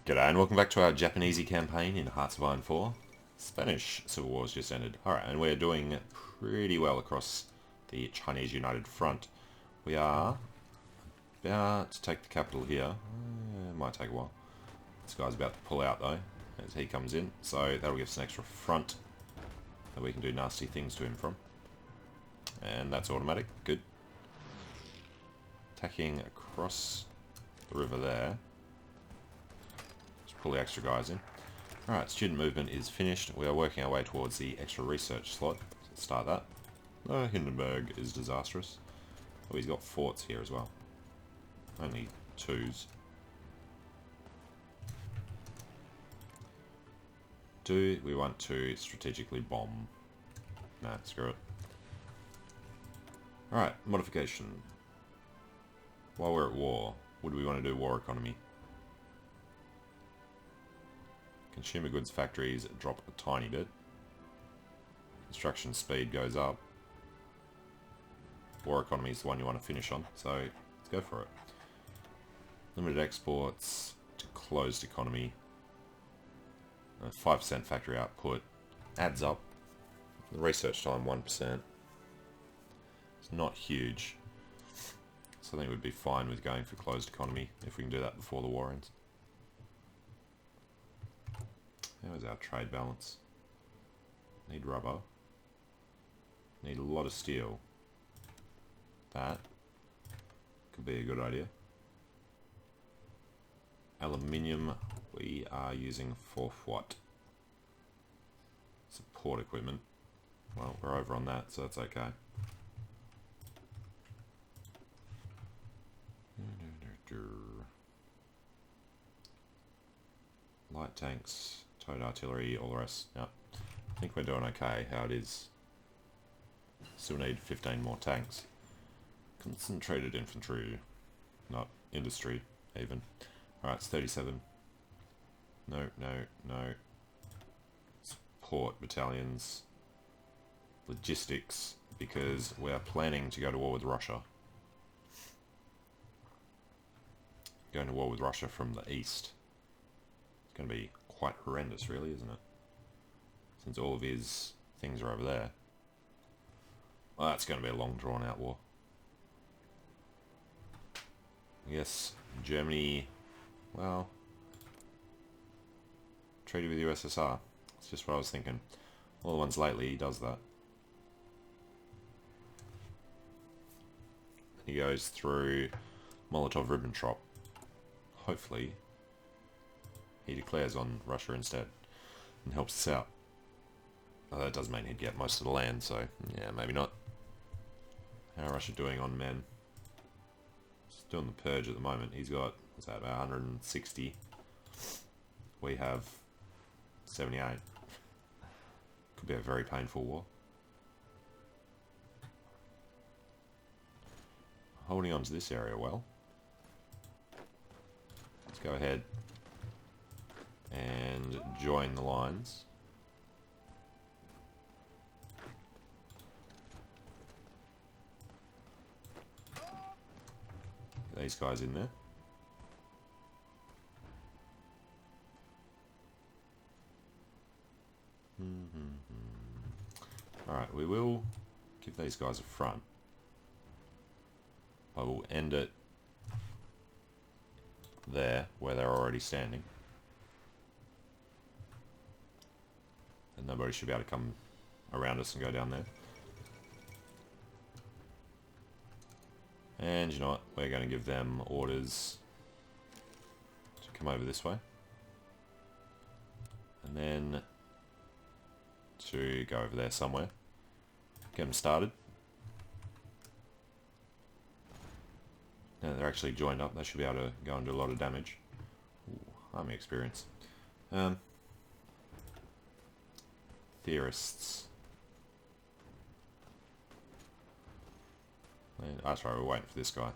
G'day and welcome back to our Japanesy campaign in Hearts of Iron 4. Spanish Civil War's just ended. Alright, and we're doing pretty well across the Chinese United Front. We are about to take the capital here. It might take a while. This guy's about to pull out though, as he comes in. So that'll give us an extra front that we can do nasty things to him from. And that's automatic. Good. Attacking across the river there. Pull the extra guys in. Alright, student movement is finished. We are working our way towards the extra research slot. Let's start that. Hindenburg is disastrous. Oh, he's got forts here as well. Only twos. Do we want to strategically bomb? Nah, screw it. Alright, modification. While we're at war, would we want to do war economy? Consumer goods factories drop a tiny bit. Construction speed goes up. War economy is the one you want to finish on, so let's go for it. Limited exports to closed economy. 5% factory output adds up. The research time 1%. It's not huge. So I think we'd be fine with going for closed economy if we can do that before the war ends. How is our trade balance? Need rubber. Need a lot of steel. That could be a good idea. Aluminium we are using for what? Support equipment. Well, we're over on that, so that's okay. Light tanks. Towed artillery, all the rest. Yep. I think we're doing okay how it is. Still need 15 more tanks. Concentrated infantry. Not industry, even. Alright, it's 37. No. Support battalions. Logistics, because we are planning to go to war with Russia. Going to war with Russia from the east. It's going to be quite horrendous, really, isn't it? Since all of his things are over there. Well, that's going to be a long drawn out war. I guess Germany, well, treaty with USSR. That's just what I was thinking. All the ones lately, he does that. He goes through Molotov-Ribbentrop. Hopefully he declares on Russia instead and helps us out. Well, that does mean he'd get most of the land, so yeah, maybe not. How are Russia doing on men? Just doing the purge at the moment. He's got, what's that, about 160. We have 78. Could be a very painful war. Holding on to this area well. Let's go ahead and join the lines. Get these guys in there. Alright, we will give these guys a front. I will end it there, where they're already standing. And nobody should be able to come around us and go down there. And you know what? We're going to give them orders to come over this way. And then to go over there somewhere. Get them started. Now they're actually joined up. They should be able to go and do a lot of damage. Ooh, army experience. Theorists. Oh, that's right, we're waiting for this guy.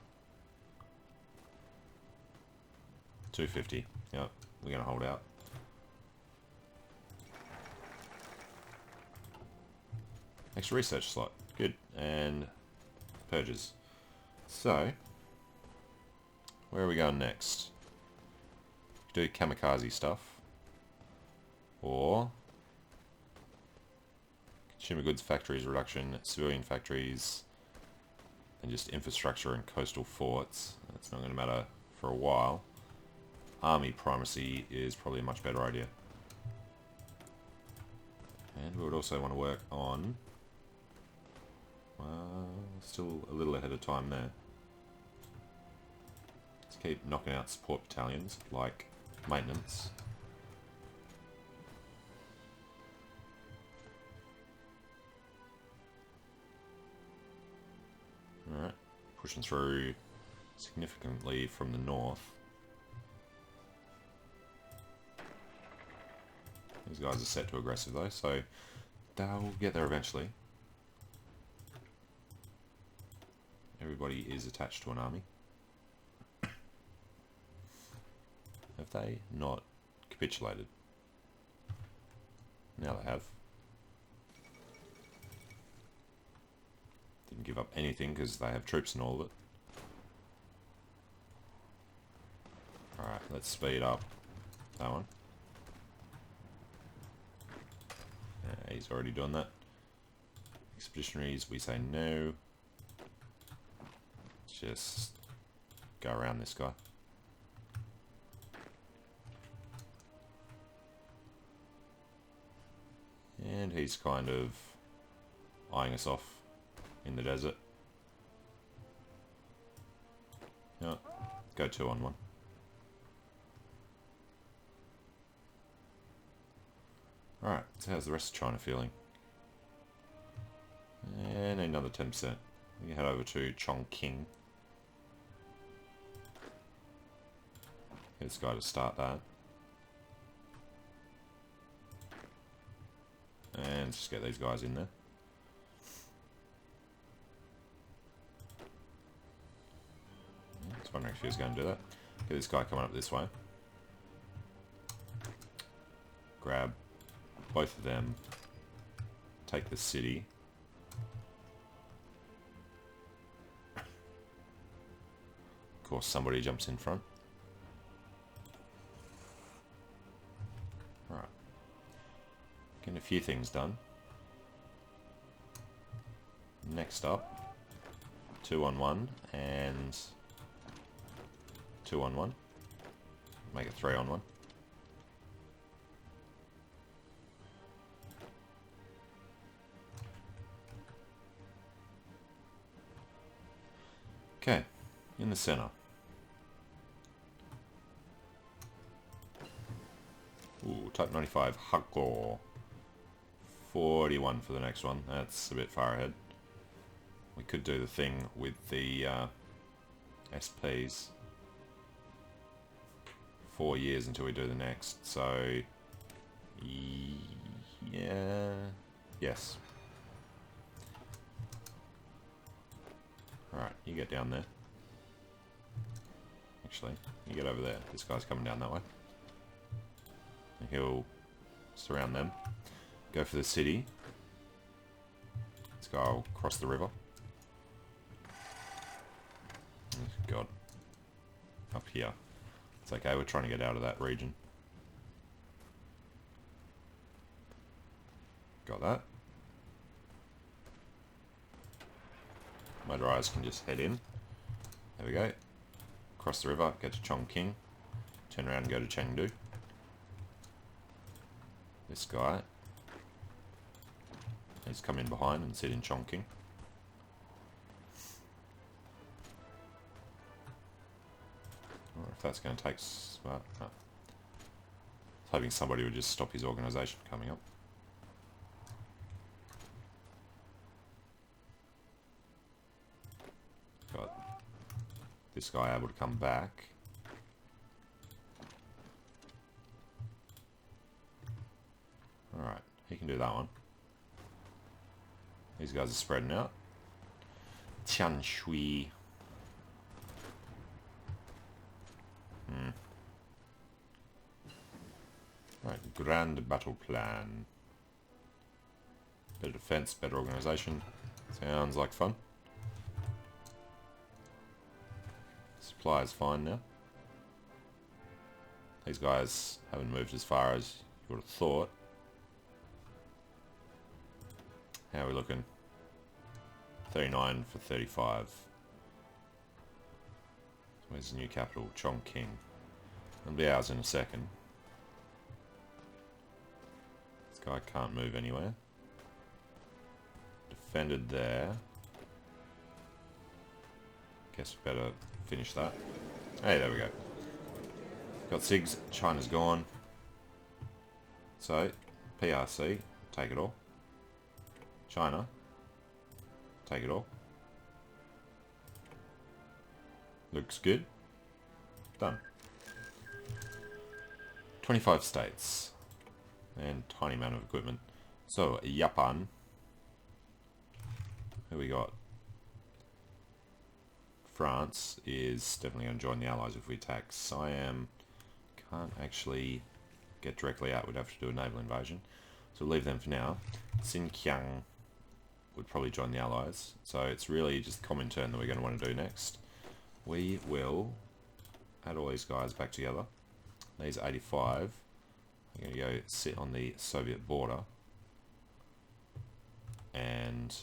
250. Yep, we're going to hold out. Extra research slot. Good. And purges. So, where are we going next? do kamikaze stuff, or consumer goods factories reduction, civilian factories, and just infrastructure and coastal forts. That's not going to matter for a while. Army primacy is probably a much better idea. And we would also want to work on... still a little ahead of time there. Let's keep knocking out support battalions, like maintenance. Alright, pushing through significantly from the north. These guys are set to aggressive though, so they'll get there eventually. Everybody is attached to an army. Have they not capitulated? Now they have. Didn't give up anything because they have troops and all of it. Alright, let's speed up that one. He's already done that. Expeditionaries, we say no. Let's just go around this guy. And he's kind of eyeing us off in the desert. No, go 2 on 1. Alright, so how's the rest of China feeling? And another 10%. We can head over to Chongqing. Get this guy to start that. And let's just get these guys in there. I was wondering if he was going to do that. Get this guy coming up this way. Grab both of them. Take the city. Of course, somebody jumps in front. Alright. Getting a few things done. Next up, 2 on 1 and 2 on 1. Make it 3 on 1. Okay, in the center. Ooh, Type 95, Hakko. 41 for the next one. That's a bit far ahead. We could do the thing with the SPs. 4 years until we do the next, so... yeah... yes. Alright, you get down there. Actually, you get over there. This guy's coming down that way. And he'll surround them. Go for the city. This guy will cross the river. Oh, God. Up here. It's okay, we're trying to get out of that region. Got that. Motorized can just head in. There we go. Cross the river, get to Chongqing. Turn around and go to Chengdu. This guy. He's come in behind and sit in Chongqing. Or if that's going to take... well, no. I was hoping somebody would just stop his organisation coming up. Got this guy able to come back. Alright, he can do that one. These guys are spreading out. Tianshui. Right, grand battle plan. Better defense, better organization. Sounds like fun. Supply is fine now. These guys haven't moved as far as you would have thought. How are we looking? 39 for 35. Where's the new capital? Chongqing. It'll be ours in a second. This guy can't move anywhere. Defended there. Guess we better finish that. Hey, there we go. Got SIGs. China's gone. So, PRC, take it all. China, take it all. Looks good. Done. 25 states. And tiny amount of equipment. So, Japan. Who we got? France is definitely going to join the Allies if we attack. Siam can't actually get directly out. We'd have to do a naval invasion. So we'll leave them for now. Xinjiang would probably join the Allies. So it's really just Comintern that we're going to want to do next. We will add all these guys back together. These 85 are going to go sit on the Soviet border. And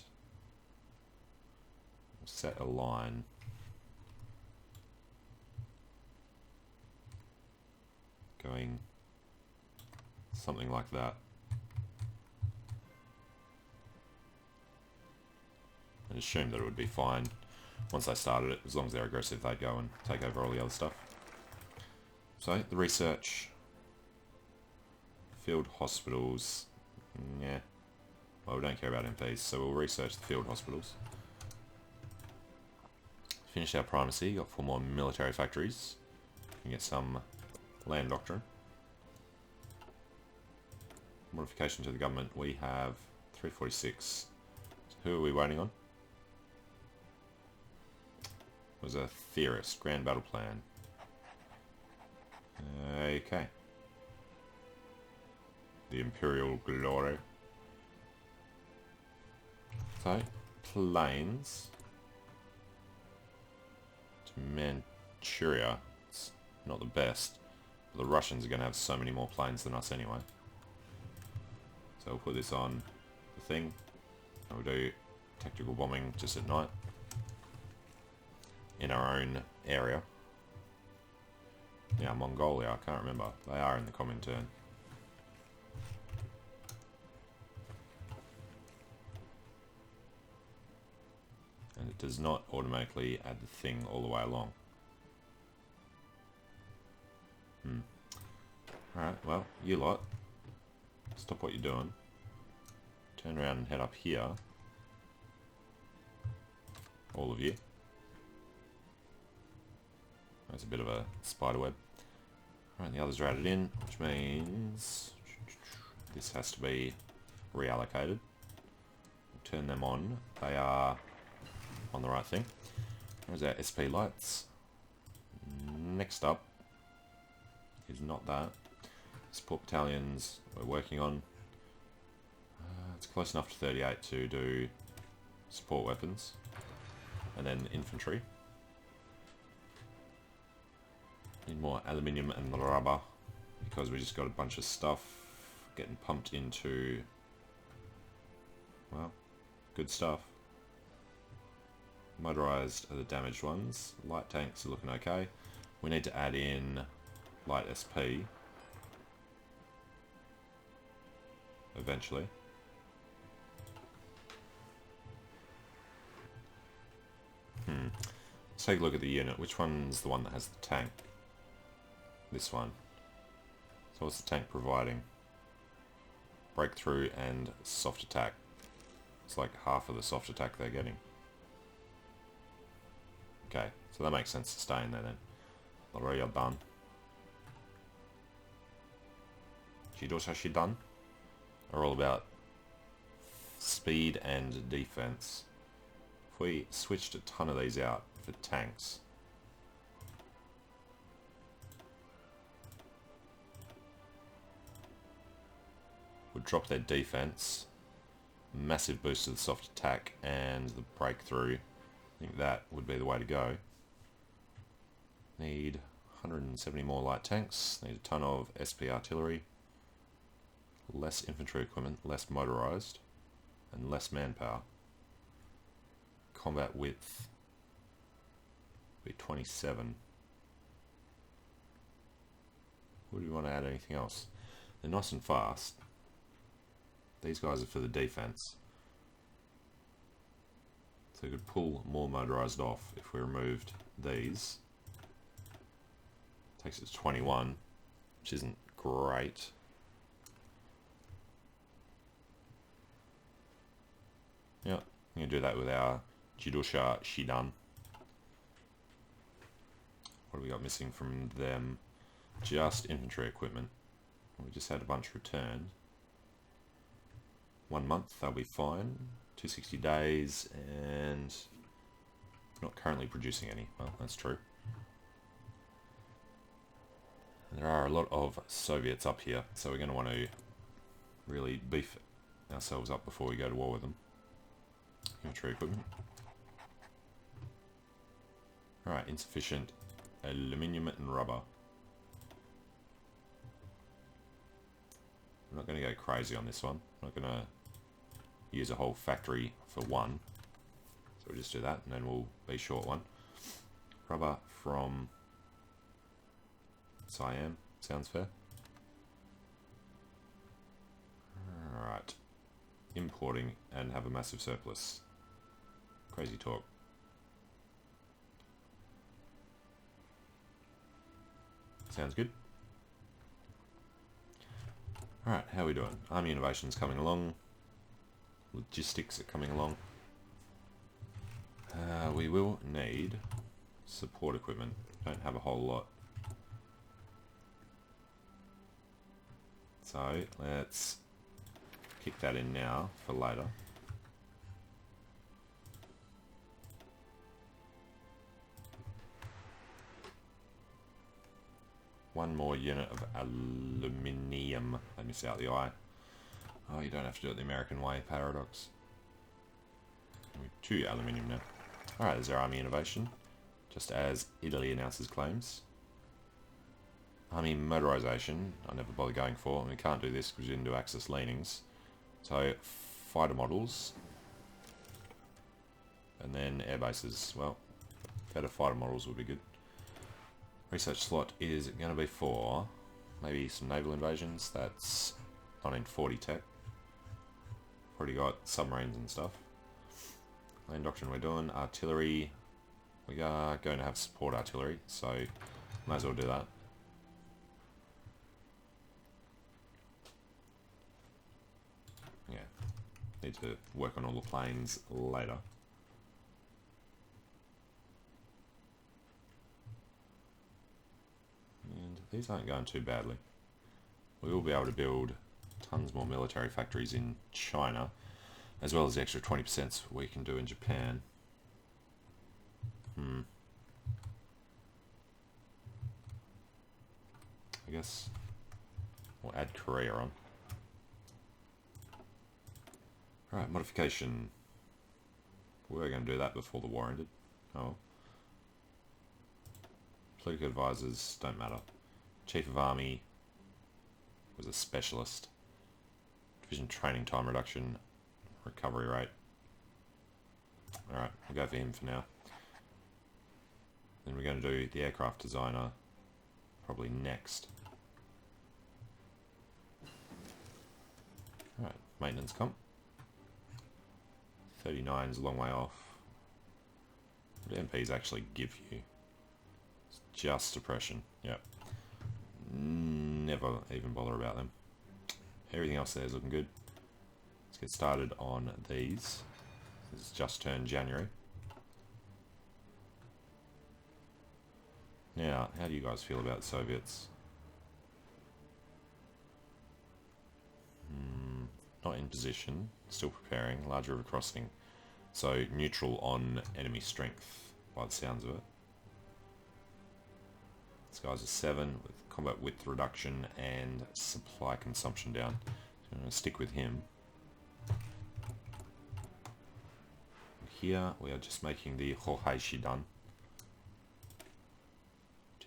set a line. Going something like that. And assume that it would be fine once they started it. As long as they're aggressive, they'd go and take over all the other stuff. So, the research. Field hospitals. Yeah. Well, we don't care about MPs, so we'll research the field hospitals. Finish our primacy. Got 4 more military factories. We can get some land doctrine. Modification to the government. We have 346. So who are we waiting on? Was a theorist. Grand battle plan. Okay. The Imperial Glory. So, planes to Manchuria. It's not the best. But the Russians are going to have so many more planes than us anyway. So we'll put this on the thing. And we'll do tactical bombing just at night. In our own area. Yeah, Mongolia, I can't remember. They are in the Comintern. And it does not automatically add the thing all the way along. Alright, well, you lot. Stop what you're doing. Turn around and head up here. All of you. There's a bit of a spider web. Alright, the others are added in, which means this has to be reallocated. Turn them on. They are on the right thing. There's our SP lights. Next up is not that. Support battalions we're working on. It's close enough to 38 to do support weapons. And then infantry. Need more aluminium and rubber because we just got a bunch of stuff getting pumped into, well, good stuff. Motorized are the damaged ones. Light tanks are looking okay. We need to add in light SP eventually. Let's take a look at the unit. Which one's the one that has the tank? This one. So what's the tank providing? Breakthrough and soft attack. It's like half of the soft attack they're getting. Okay, so that makes sense to stay in there then. Already done. Shidosa Shidan are all about speed and defense. If we switched a ton of these out for tanks, would drop their defense, massive boost to the soft attack and the breakthrough. I think that would be the way to go. Need 170 more light tanks. Need a ton of SP artillery. Less infantry equipment, less motorized, and less manpower. Combat width be 27. Would we want to add anything else? They're nice and fast. These guys are for the defense. So we could pull more motorized off if we removed these. Takes it to 21, which isn't great. Yeah, I'm going to do that with our Jidosha Shidan. What have we got missing from them? Just infantry equipment. We just had a bunch returned. 1 month, they'll be fine. 260 days, and not currently producing any. Well, that's true. And there are a lot of Soviets up here, so we're going to want to really beef ourselves up before we go to war with them. Infantry equipment. Alright, insufficient aluminium and rubber. I'm not going to go crazy on this one. I'm not going to use a whole factory for one. So we'll just do that, and then we'll be short one. Rubber from Siam. Sounds fair. Alright. Importing and have a massive surplus. Crazy talk. Sounds good. Alright, how are we doing? Army innovation's coming along. Logistics are coming along. We will need support equipment. Don't have a whole lot. So let's kick that in now for later. One more unit of aluminium. I miss out the I. Oh, you don't have to do it the American way. Paradox. 2 aluminium now. Alright, there's our army innovation. Just as Italy announces claims. Army motorization, I never bother going for. And we can't do this because we didn't do axis leanings. So, fighter models. And then air bases. Well, better fighter models would be good. Research slot is going to be for maybe some naval invasions. That's 1940 tech. Already got submarines and stuff. Land doctrine we're doing. Artillery. We are going to have support artillery, so might as well do that. Yeah. Need to work on all the planes later. And these aren't going too badly. We will be able to build tons more military factories in China, as well as the extra 20% we can do in Japan. I guess we'll add Korea on. Alright, modification. We were going to do that before the war ended. Oh. Political advisors don't matter. Chief of Army was a specialist. Division training time reduction. Recovery rate. Alright, we'll go for him for now. Then we're going to do the aircraft designer probably next. Alright, maintenance comp. 39 is a long way off. What do MPs actually give you? It's just suppression. Yep. Never even bother about them. Everything else there is looking good. Let's get started on these. This is just turned January. Now, how do you guys feel about the Soviets? Not in position, still preparing, large river crossing. So neutral on enemy strength by the sounds of it. This guy's a 7 with combat width reduction and supply consumption down. So I'm going to stick with him. Here we are just making the HoI Shidan.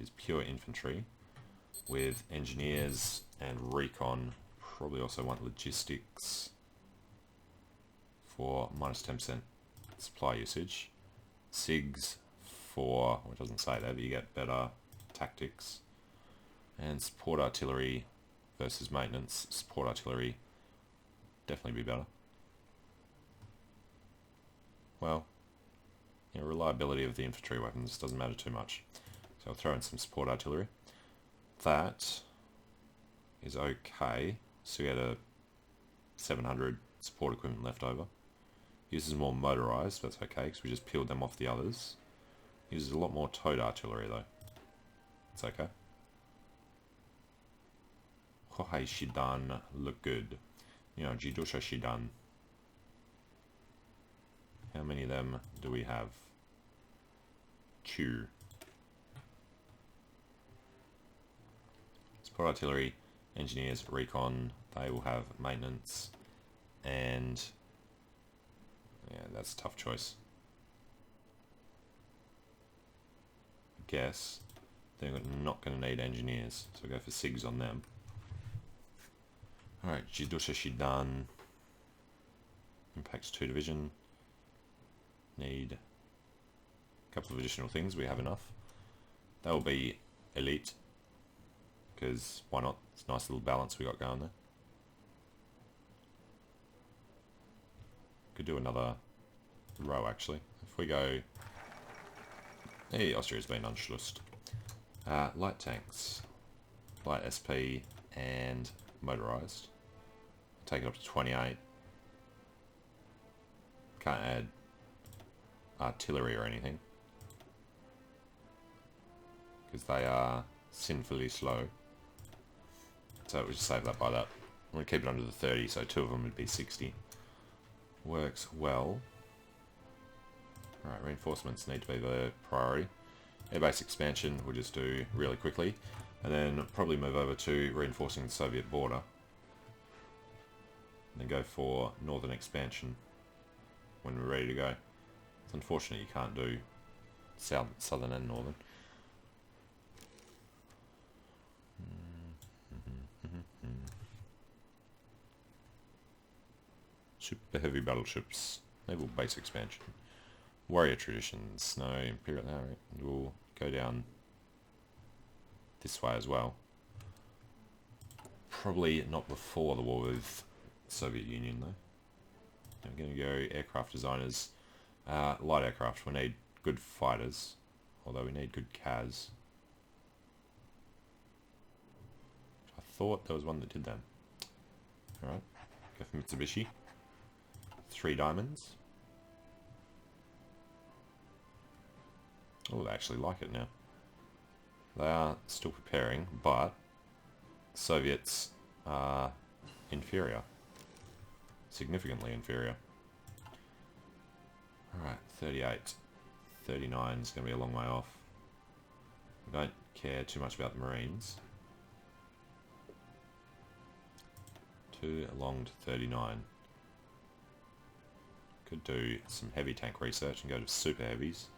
is pure infantry, with engineers and recon. Probably also want logistics for minus 10% supply usage. SIGs for, well, it doesn't say that, but you get better tactics. And support artillery versus maintenance. Support artillery definitely be better. Well, reliability of the infantry weapons doesn't matter too much. So I'll throw in some support artillery. That is okay. So we had a 700 support equipment left over. Uses more motorized, that's okay, because we just peeled them off the others. Uses a lot more towed artillery though. It's okay. HoI Shidan look good. Jidosha Shidan. How many of them do we have? 2. Support artillery, engineers, recon, they will have maintenance, and yeah, that's a tough choice. I guess they're not going to need engineers, so we'll go for SIGs on them. Alright, Jidosha Shidan. Impacts 2 division. Need a couple of additional things, we have enough. That will be elite, because why not? It's a nice little balance we got going there. Could do another row actually. If we go... Hey, Austria's been unschlussed. Light tanks. Light SP and motorized. Take it up to 28. Can't add artillery or anything, because they are sinfully slow. So we'll just save that by that. I'm going to keep it under the 30, so 2 of them would be 60. Works well. Alright, reinforcements need to be the priority. Airbase expansion we'll just do really quickly, and then probably move over to reinforcing the Soviet border. And then go for northern expansion when we're ready to go. It's unfortunate you can't do southern and northern. Super heavy battleships. Naval base expansion. Warrior traditions. No, Imperial. Alright, we'll go down this way as well. Probably not before the war with Soviet Union though. I'm going to go aircraft designers. Light aircraft. We need good fighters, although we need good CAS. I thought there was one that did them. Alright, go for Mitsubishi. 3 diamonds. Oh, they actually like it now. They are still preparing, but Soviets are inferior. Significantly inferior. Alright, 38. 39 is going to be a long way off. We don't care too much about the Marines. Too long to 39. Could do some heavy tank research and go to super heavies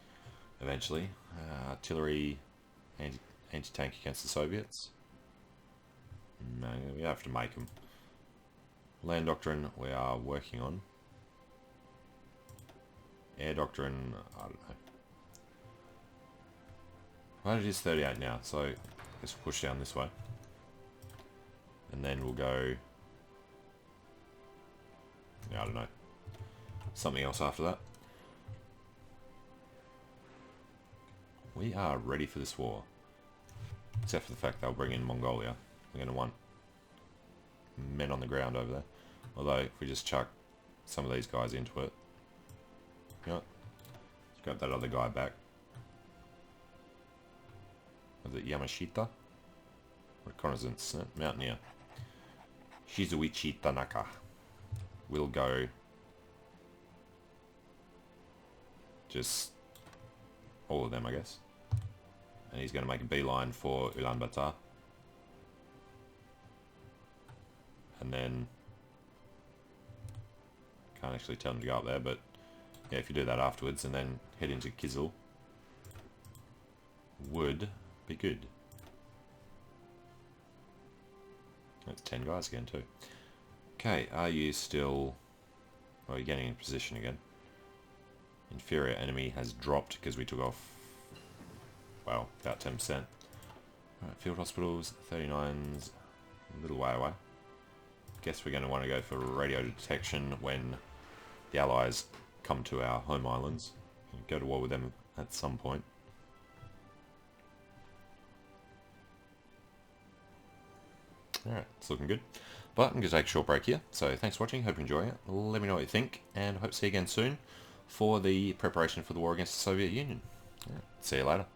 eventually. Artillery, anti-tank against the Soviets. No, we have to make them. Land doctrine we are working on. Air doctrine, I don't know. Well, it is 38 now, so I guess we'll push down this way. And then we'll go... yeah, I don't know. Something else after that. We are ready for this war. Except for the fact they'll bring in Mongolia. We're going to want men on the ground over there. Although, if we just chuck some of these guys into it. Yeah. Let's grab that other guy back. Was it Yamashita? Reconnaissance. Mountaineer. Shizuichi Tanaka. We'll go... just all of them, I guess. And he's going to make a beeline for Ulaanbaatar. And then... can't actually tell him to go up there, but... yeah, if you do that afterwards and then head into Kizil... would Be good. That's 10 guys again too. Okay, are you still... Well, you're getting in position again. Inferior enemy has dropped because we took off, well, about 10%. Alright, field hospitals, 39's a little way away. Guess we're going to want to go for radio detection when the Allies come to our home islands. Go to war with them at some point. Alright, it's looking good. But I'm going to take a short break here. So thanks for watching, hope you enjoy it. Let me know what you think, and hope to see you again soon for the preparation for the war against the Soviet Union. Yeah, see you later.